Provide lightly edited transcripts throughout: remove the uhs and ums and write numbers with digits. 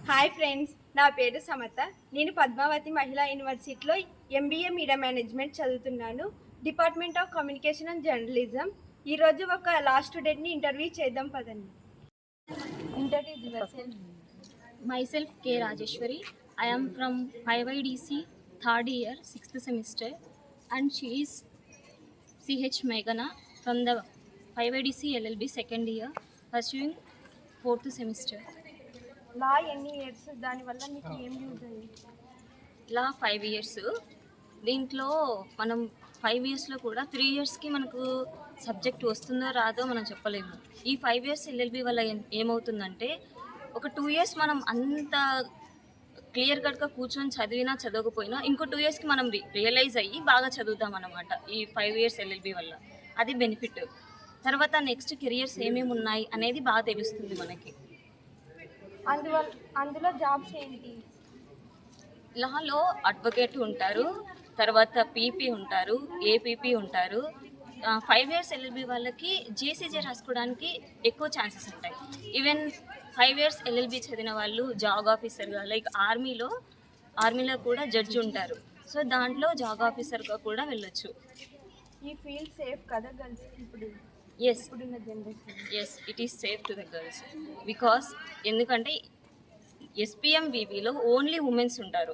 Hi friends, నా పేరు సమత. నేను పద్మావతి మహిళా యూనివర్సిటీలో ఎంబీఏ మీడియా మేనేజ్మెంట్ చదువుతున్నాను, department of communication and journalism. ఈరోజు ఒక లాస్ట్ స్టూడెంట్ని ఇంటర్వ్యూ చేద్దాం పదండి. Introduce yourself. Myself K. Rajeshwari. I am from 5IDC, third year, 6th semester, and she is CH Meghana from the 5IDC LLB second year, pursuing 4th semester. లా ఎన్ని years, దానివల్ల మీకు ఏం use అయ్యింది? లా 5 years. దీంట్లో మనం 5 yearsలో కూడా 3 yearsకి మనకు సబ్జెక్ట్ వస్తుందో రాదో మనం చెప్పలేము. ఈ 5 years LLB వల్ల ఏమవుతుందంటే ఒక 2 years మనం అంత క్లియర్ కట్గా కూర్చొని చదివినా చదవకపోయినా ఇంకో 2 yearsకి మనం రియలైజ్ అయ్యి బాగా చదువుతాం అన్నమాట ఈ 5 years LLB వల్ల. అది బెనిఫిట్. తర్వాత నెక్స్ట్ కెరియర్స్ ఏమేమి ఉన్నాయి అనేది బాగా తెలుస్తుంది మనకి. అందులో జాబ్స్ ఏంటి? లాలో అడ్వకేట్ ఉంటారు, తర్వాత పీపీ ఉంటారు, ఏపీపీ ఉంటారు. 5 years LLB వాళ్ళకి జేసీజే రాసుకోవడానికి ఎక్కువ ఛాన్సెస్ ఉంటాయి. ఈవెన్ 5 years LLB చదివిన వాళ్ళు జాగ్ ఆఫీసర్గా, లైక్ ఆర్మీలో కూడా జడ్జి ఉంటారు. సో దాంట్లో జాగ్ ఆఫీసర్గా కూడా వెళ్ళొచ్చు. ఈ ఫీల్డ్ సేఫ్ కదా గర్ల్స్కి ఇప్పుడున్న generation? Yes, it is safe to the girls. Because ఎందుకంటే ఎస్పీఎంవివిలో ఓన్లీ ఉమెన్స్ ఉంటారు.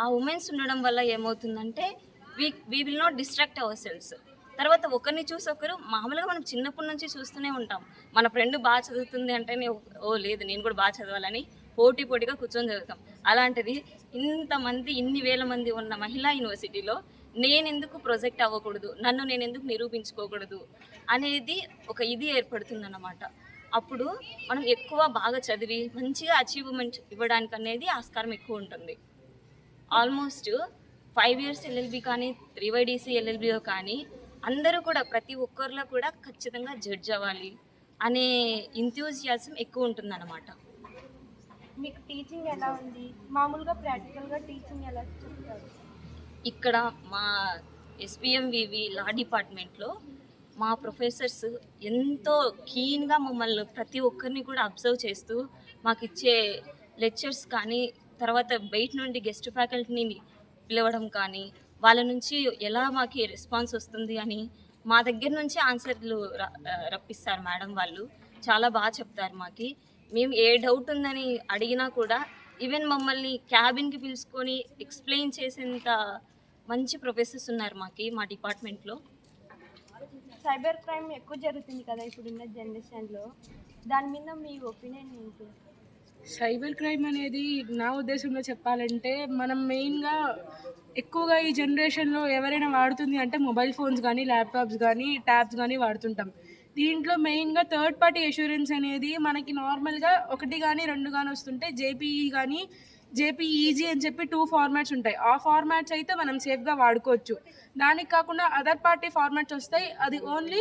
ఆ ఉమెన్స్ ఉండడం వల్ల ఏమవుతుందంటే we will not distract our selves. తర్వాత ఒకరిని చూసి ఒకరు, మామూలుగా మనం చిన్నప్పటి నుంచి చూస్తూనే ఉంటాం, మన ఫ్రెండ్ బాగా చదువుతుంది అంటేనే ఓ లేదు నేను కూడా బాగా చదవాలని పోటీగా కూర్చొని చదువుతాం. అలాంటిది ఇంతమంది, ఇన్ని వేల మంది ఉన్న మహిళా యూనివర్సిటీలో నేను ఎందుకు ప్రొజెక్ట్ అవ్వకూడదు, నన్ను నేను ఎందుకు నిరూపించుకోకూడదు అనేది ఒక ఇది ఏర్పడుతుందన్నమాట. అప్పుడు మనం ఎక్కువ బాగా చదివి మంచిగా అచీవ్మెంట్ ఇవ్వడానికి అనేది ఆస్కారం ఎక్కువ ఉంటుంది. ఆల్మోస్ట్ 5 years LLB కానీ 3YDC LLBలో కానీ అందరూ కూడా ప్రతి ఒక్కరిలో కూడా ఖచ్చితంగా జడ్జ్ అవ్వాలి అనే ఎంథూజియాజం ఎక్కువ ఉంటుందన్నమాట. మీకు టీచింగ్ ఎలా ఉంది? మామూలుగా ప్రాక్టికల్గా టీచింగ్ ఎలా చెప్తారు? ఇక్కడ మా ఎస్పీఎంవివి లా డిపార్ట్మెంట్లో మా ప్రొఫెసర్స్ ఎంతో కీన్గా మమ్మల్ని ప్రతి ఒక్కరిని కూడా అబ్జర్వ్ చేస్తూ మాకు ఇచ్చే లెక్చర్స్ కానీ, తర్వాత బయట నుండి గెస్ట్ ఫ్యాకల్టీని పిలవడం కానీ, వాళ్ళ నుంచి ఎలా మాకు రెస్పాన్స్ వస్తుంది అని మా దగ్గర నుంచి ఆన్సర్లు రప్పిస్తారు మేడం వాళ్ళు. చాలా బాగా చెప్తారు మాకి. మేము ఏ డౌట్ ఉందని అడిగినా కూడా ఈవెన్ మమ్మల్ని క్యాబిన్కి పిలుచుకొని ఎక్స్ప్లెయిన్ చేసేంత మంచి ప్రొఫెసర్స్ ఉన్నారు మాకి మా డిపార్ట్మెంట్లో. సైబర్ క్రైమ్ ఎక్కువ జరుగుతుంది కదా ఇప్పుడున్న జనరేషన్లో, దాని మీద మీ ఒపీనియన్ ఏంటి? సైబర్ క్రైమ్ అనేది నా ఉద్దేశంలో చెప్పాలంటే, మనం మెయిన్గా ఎక్కువగా ఈ జనరేషన్లో ఎవరైనా వాడుతుంది అంటే మొబైల్ ఫోన్స్ కానీ, ల్యాప్టాప్స్ కానీ, ట్యాబ్స్ కానీ వాడుతుంటాం. దీంట్లో మెయిన్గా థర్డ్ పార్టీ అష్యూరెన్స్ అనేది మనకి నార్మల్గా 1 కానీ 2 కానీ వస్తుంటే జేపీఈ కానీ జేపీఈజీ అని చెప్పి 2 ఫార్మాట్స్ ఉంటాయి. ఆ ఫార్మాట్స్ అయితే మనం సేఫ్గా వాడుకోవచ్చు. దానికి కాకుండా అదర్ పార్టీ ఫార్మాట్స్ వస్తాయి. అది ఓన్లీ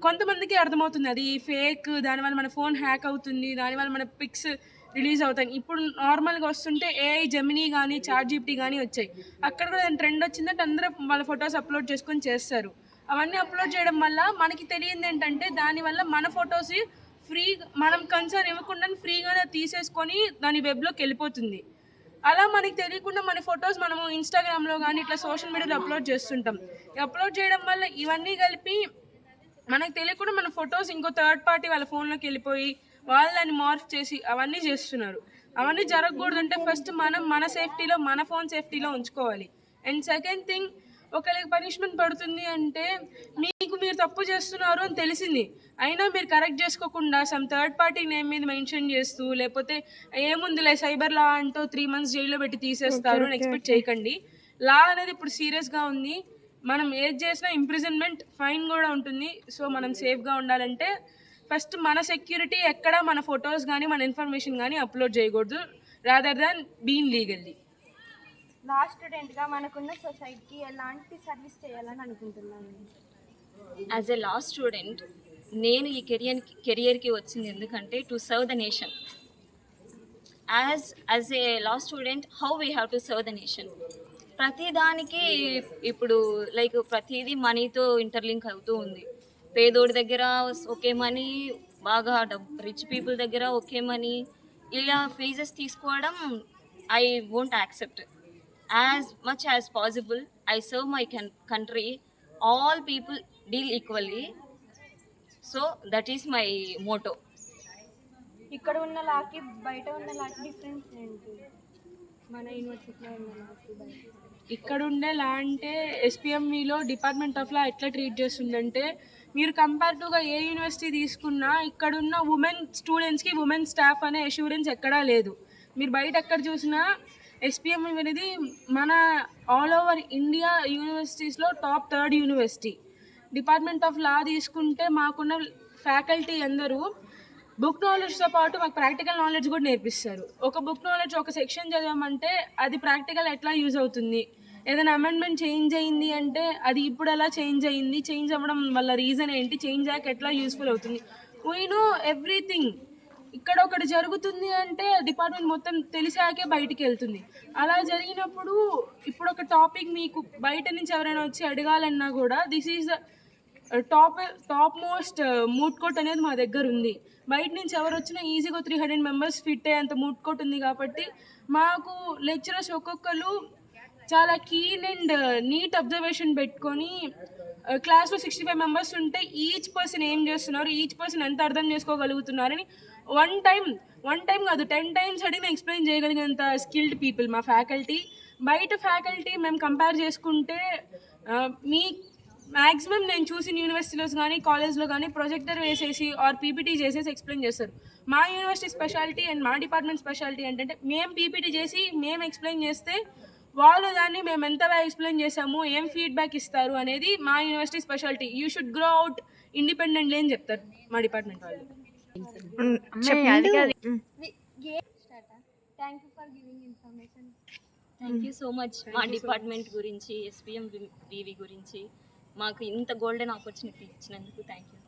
కొంతమందికి అర్థమవుతుంది అది ఫేక్, దానివల్ల మన ఫోన్ హ్యాక్ అవుతుంది, దానివల్ల మన పిక్స్ రిలీజ్ అవుతాయి. ఇప్పుడు నార్మల్గా వస్తుంటే ఏఐ జెమినీ కానీ చాట్ జీపీటీ కానీ వచ్చాయి. అక్కడ కూడా దాని ట్రెండ్ వచ్చిందంటే అందరూ వాళ్ళ ఫొటోస్ అప్లోడ్ చేసుకొని చేస్తారు. అవన్నీ అప్లోడ్ చేయడం వల్ల మనకి తెలియంది ఏంటంటే, దానివల్ల మన ఫొటోస్ ఫ్రీ, మనం కన్సర్న్ ఇవ్వకుండా ఫ్రీగానే తీసేసుకొని దాని వెబ్లోకి వెళ్ళిపోతుంది. అలా మనకి తెలియకుండా మన ఫొటోస్ మనము ఇన్స్టాగ్రామ్లో కానీ ఇట్లా సోషల్ మీడియాలో అప్లోడ్ చేస్తుంటాం. అప్లోడ్ చేయడం వల్ల ఇవన్నీ కలిపి మనకు తెలియకుండా మన ఫొటోస్ ఇంకో థర్డ్ పార్టీ వాళ్ళ ఫోన్లోకి వెళ్ళిపోయి వాళ్ళని మార్ఫ్ చేసి అవన్నీ చేస్తున్నారు. అవన్నీ జరగకూడదంటే ఫస్ట్ మనం మన సేఫ్టీలో, మన ఫోన్ సేఫ్టీలో ఉంచుకోవాలి. అండ్ సెకండ్ థింగ్, ఒకరికి పనిష్మెంట్ పడుతుంది అంటే మీరు తప్పు చేస్తున్నారు అని తెలిసింది, అయినా మీరు కరెక్ట్ చేసుకోకుండా సమ్ థర్డ్ పార్టీ నేమ్ మీద మెన్షన్ చేస్తూ, లేకపోతే ఏముందిలే సైబర్ లా అంటూ 3 months జైల్లో పెట్టి తీసేస్తారు అని ఎక్స్పెక్ట్ చేయకండి. లా అనేది ఇప్పుడు సీరియస్గా ఉంది. మనం ఏది చేసినా ఇంప్రిజన్మెంట్, ఫైన్ కూడా ఉంటుంది. సో మనం సేఫ్గా ఉండాలంటే ఫస్ట్ మన సెక్యూరిటీ, ఎక్కడ మన ఫొటోస్ కానీ మన ఇన్ఫర్మేషన్ కానీ అప్లోడ్ చేయకూడదు, రాదర్ దాన్ బీన్ లీగల్లీ. లా స్టూడెంట్గా మనకున్న సొసైటీకి ఎలాంటి సర్వీస్ చేయాలని అనుకుంటున్నాను? యాజ్ ఎ లా స్టూడెంట్ నేను ఈ కెరియర్కి వచ్చింది ఎందుకంటే to serve the nation. As a law student how we have to serve the nation. ప్రతిదానికి ఇప్పుడు లైక్ ప్రతిదీ మనీతో ఇంటర్లింక్ అవుతూ ఉంది. పేదోడి దగ్గర ఒకే మనీ, బాగా రిచ్ పీపుల్ దగ్గర ఒకే మనీ, ఇలా ఫేజెస్ తీసుకోవడం I won't accept. As much as possible I serve my country, all people deal equally. So that is my Moto. ఇక్కడ ఉన్న లాకి బయట ఉన్న లాకి డిఫరెన్స్ ఏంటి? మన యూనివర్సిటీలో ఉన్న లాకి బయట. ఇక్కడ ఉండే లా అంటే ఎస్పిఎంఈలో డిపార్ట్మెంట్ ఆఫ్ లా ఎట్లా ట్రీట్ చేస్తుందంటే, మీరు కంపారిటివ్గా ఏ యూనివర్సిటీ తీసుకున్నా ఇక్కడున్న ఉమెన్ స్టూడెంట్స్కి ఉమెన్ స్టాఫ్ అనే అష్యూరెన్స్ ఎక్కడా లేదు. మీరు బయట ఎక్కడ చూసినా ఎస్పిఎంఈ అనేది మన ఆల్ ఓవర్ ఇండియా యూనివర్సిటీస్లో top 3rd university. Department of law తీసుకుంటే మాకున్న ఫ్యాకల్టీ అందరూ బుక్ నాలెడ్జ్తో పాటు మాకు ప్రాక్టికల్ నాలెడ్జ్ కూడా నేర్పిస్తారు. ఒక బుక్ నాలెడ్జ్ ఒక సెక్షన్ చదివామంటే అది ప్రాక్టికల్ ఎట్లా యూజ్ అవుతుంది, ఏదైనా అమెండ్మెంట్ చేంజ్ అయింది అంటే అది ఇప్పుడు ఎలా చేంజ్ అయింది, చేంజ్ అవ్వడం వల్ల రీజన్ ఏంటి, చేంజ్ అయ్యాక ఎట్లా యూస్ఫుల్ అవుతుంది, వీ నో ఎవ్రీథింగ్. ఇక్కడ ఒకటి జరుగుతుంది అంటే డిపార్ట్మెంట్ మొత్తం తెలిసాకే బయటికి వెళ్తుంది. అలా జరిగినప్పుడు ఇప్పుడు ఒక టాపిక్ మీకు బయట నుంచి ఎవరైనా వచ్చి అడగాలన్నా కూడా this is top most moot court అనేది మా దగ్గర ఉంది. బయట నుంచి ఎవరు వచ్చినా ఈజీగా 300 మెంబర్స్ ఫిట్ అయ్యేంత మూట్ కోర్ట్ ఉంది. కాబట్టి మాకు లెక్చరర్స్ ఒక్కొక్కరు చాలా కీన్ అండ్ నీట్ అబ్జర్వేషన్ పెట్టుకొని క్లాస్లో 65 మెంబర్స్ ఉంటే ఈచ్ పర్సన్ ఏం చేస్తున్నారు, ఈచ్ పర్సన్ ఎంత అర్థం చేసుకోగలుగుతున్నారని వన్ టైం కాదు 10 times అడిగి ఎక్స్ప్లెయిన్ చేయగలిగినంత స్కిల్డ్ పీపుల్ మా ఫ్యాకల్టీ. బయట ఫ్యాకల్టీ మేము కంపేర్ చేసుకుంటే మీ మ్యాక్సిమం నేను చూసిన యూనివర్సిటీలో కానీ కాలేజ్లో కానీ ప్రొజెక్టర్ వేసేసి ఆర్ పీపీటీ చేసేసి ఎక్స్ప్లెయిన్ చేస్తారు. మా యూనివర్సిటీ స్పెషాలిటీ అండ్ మా డిపార్ట్మెంట్ స్పెషాలిటీ ఏంటంటే మేము పీపీటీ చేసి మేము ఎక్స్ప్లెయిన్ చేస్తే వాళ్ళు దాన్ని మేము ఎంత బాగా ఎక్స్ప్లెయిన్ చేసాము, ఏం ఫీడ్బ్యాక్ ఇస్తారు అనేది మా university speciality. You should grow out independently అని చెప్తారు మా డిపార్ట్మెంట్ వాళ్ళు. Thank you for giving information. Thank you so much. మా డిపార్ట్మెంట్ గురించి, ఎస్పిఎం వివి గురించి మాకు ఇంత గోల్డెన్ ఆపర్చునిటీ ఇచ్చినందుకు థ్యాంక్ యూ.